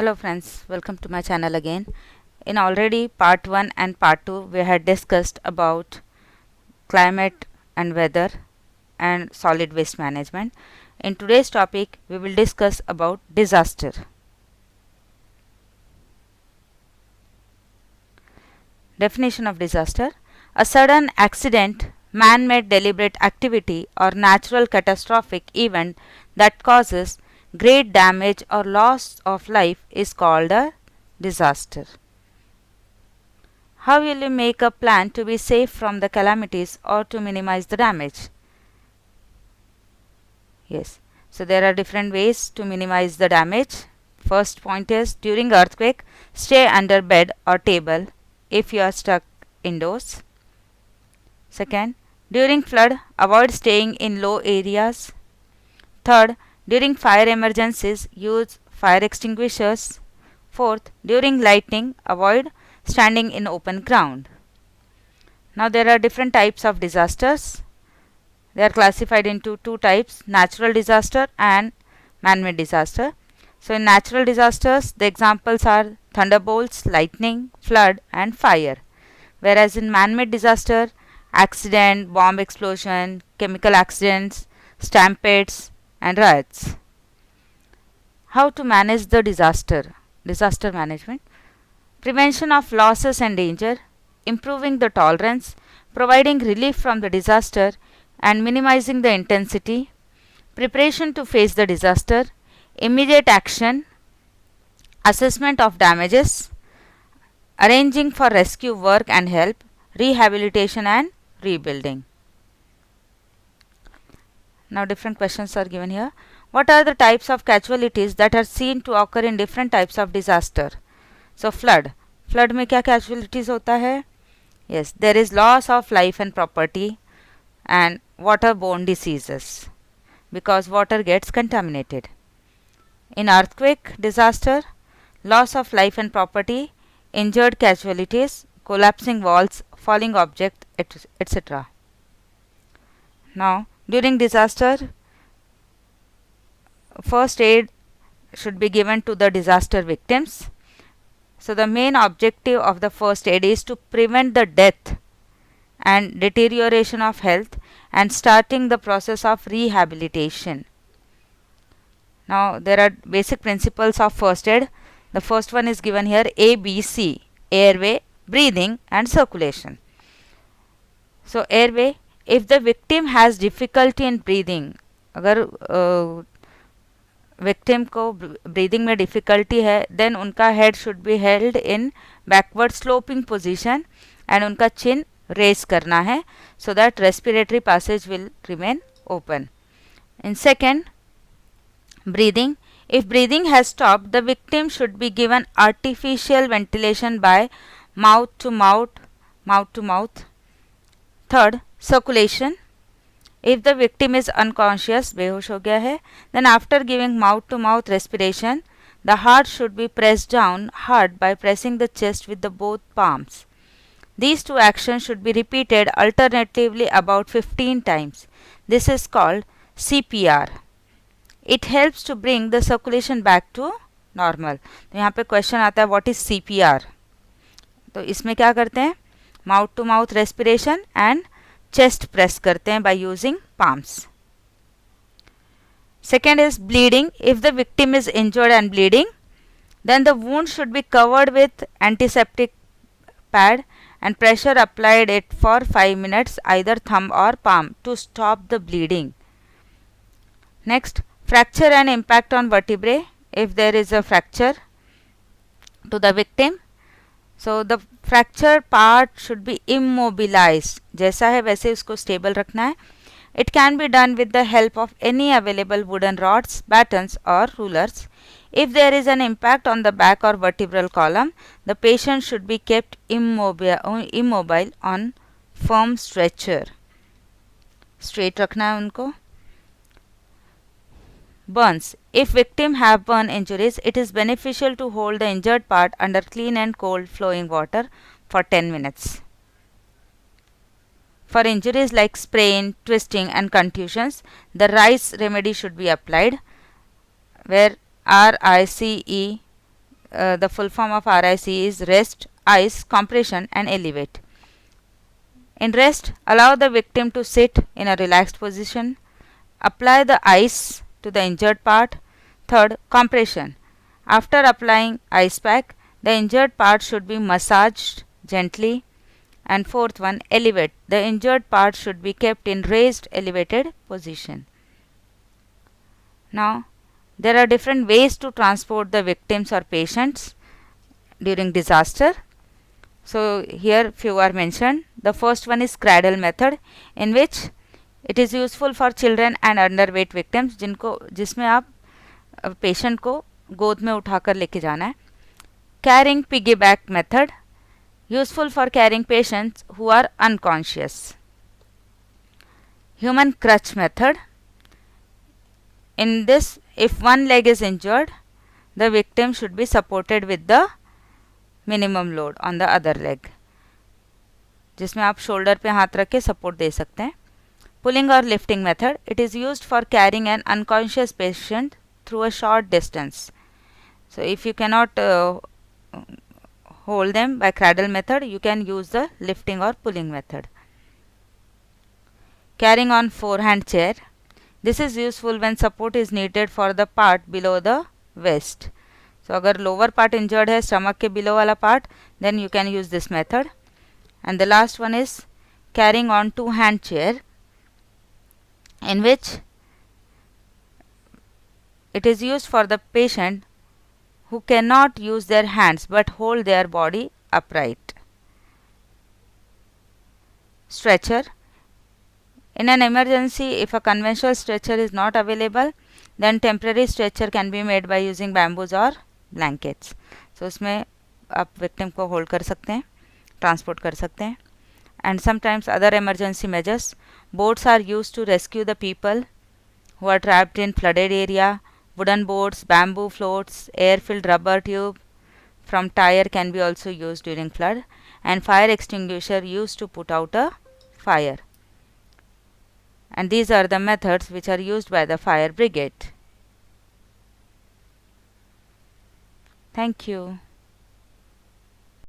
Hello friends, welcome to my channel again. In already part 1 and part 2 we had discussed about climate and weather and solid waste management. In today's topic we will discuss about disaster. Definition of disaster: a sudden accident, man-made deliberate activity or natural catastrophic event that causes great damage or loss of life is called a disaster. How will you make a plan to be safe from the calamities or to minimize the damage? Yes, so there are different ways to minimize the damage. First point is, during earthquake, stay under bed or table if you are stuck indoors. Second, during flood, avoid staying in low areas. Third, during fire emergencies, use fire extinguishers. Fourth, during lightning, avoid standing in open ground. Now there are different types of disasters. They are classified into two types: natural disaster and man-made disaster. So in natural disasters, the examples are thunderbolts, lightning, flood and fire. Whereas in man-made disaster, accident, bomb explosion, chemical accidents, stampedes and riots. How to manage the disaster? Disaster management: prevention of losses and danger, improving the tolerance, providing relief from the disaster and minimizing the intensity, preparation to face the disaster, immediate action, assessment of damages, arranging for rescue work and help, rehabilitation and rebuilding. Now different questions are given here. What are the types of casualties that are seen to occur in different types of disaster? So flood. Flood में क्या casualties होता है? Yes, there is loss of life and property and waterborne diseases because water gets contaminated. In earthquake disaster, loss of life and property, injured casualties, collapsing walls, falling objects, etc. Now, during disaster, first aid should be given to the disaster victims. So the main objective of the first aid is to prevent the death and deterioration of health and starting the process of rehabilitation. Now there are basic principles of first aid. The first one is given here: ABC, airway, breathing and circulation. So airway, if the victim has difficulty in breathing, अगर victim को breathing में difficulty है, then उनका head should be held in backward sloping position and उनका chin raise करना है so that respiratory passage will remain open. In second, breathing, if breathing has stopped, the victim should be given artificial ventilation by mouth to mouth. Third, circulation, if the victim is unconscious, बेहोश हो गया है, then after giving mouth to mouth respiration, the heart should be pressed down hard by pressing the chest with the both palms. These two actions should be repeated alternatively about 15 times. This is called CPR. It helps to bring the circulation back to normal. तो यहाँ पे question आता है what is CPR. तो इसमें क्या करते हैं? Mouth to mouth respiration and chest press करते हैं by using palms. Second is bleeding. If the victim is injured and bleeding, then the wound should be covered with antiseptic pad and pressure applied it for 5 minutes, either thumb or palm, to stop the bleeding. Next, fracture and impact on vertebrae. If there is a fracture to the victim, so the fractured part should be immobilized. जैसा है वैसे उसको stable रखना है. It can be done with the help of any available wooden rods, batons or rulers. If there is an impact on the back or vertebral column, the patient should be kept immobile on firm stretcher. Straight रखना है उनको. Burns. If victim have burn injuries, it is beneficial to hold the injured part under clean and cold flowing water for 10 minutes. For injuries like sprain, twisting and contusions, the rice remedy should be applied, where RICE the full form of RIC is rest, ice, compression and elevate. In rest, allow the victim to sit in a relaxed position. Apply the ice to the injured part. Third, compression. After applying ice pack, the injured part should be massaged gently. And fourth one, elevate. The injured part should be kept in raised, elevated position. Now, there are different ways to transport the victims or patients during disaster. So, here few are mentioned. The first one is cradle method, in which it is useful for children and underweight victims जिसमें आप patient को गोद में उठाकर लेके जाना है. Carrying piggyback method, useful for carrying patients who are unconscious. Human crutch method, in this if one leg is injured, the victim should be supported with the minimum load on the other leg, जिसमें आप shoulder पे हाथ रख के support दे सकते हैं. Pulling or lifting method, it is used for carrying an unconscious patient through a short distance. So if you cannot hold them by cradle method, you can use the lifting or pulling method. Carrying on forehand chair, this is useful when support is needed for the part below the waist. So अगर lower part injured है, stomach के below वाला part, then you can use this method. And the last one is carrying on two hand chair, in which it is used for the patient who cannot use their hands but hold their body upright. Stretcher. In an emergency, if a conventional stretcher is not available, then temporary stretcher can be made by using bamboos or blankets. So उसमें आप victim को hold कर सकते हैं, transport कर सकते हैं. And sometimes other emergency measures. Boats are used to rescue the people who are trapped in flooded area. Wooden boats, bamboo floats, air-filled rubber tube from tire can be also used during flood. And fire extinguisher used to put out a fire. And these are the methods which are used by the fire brigade. Thank you.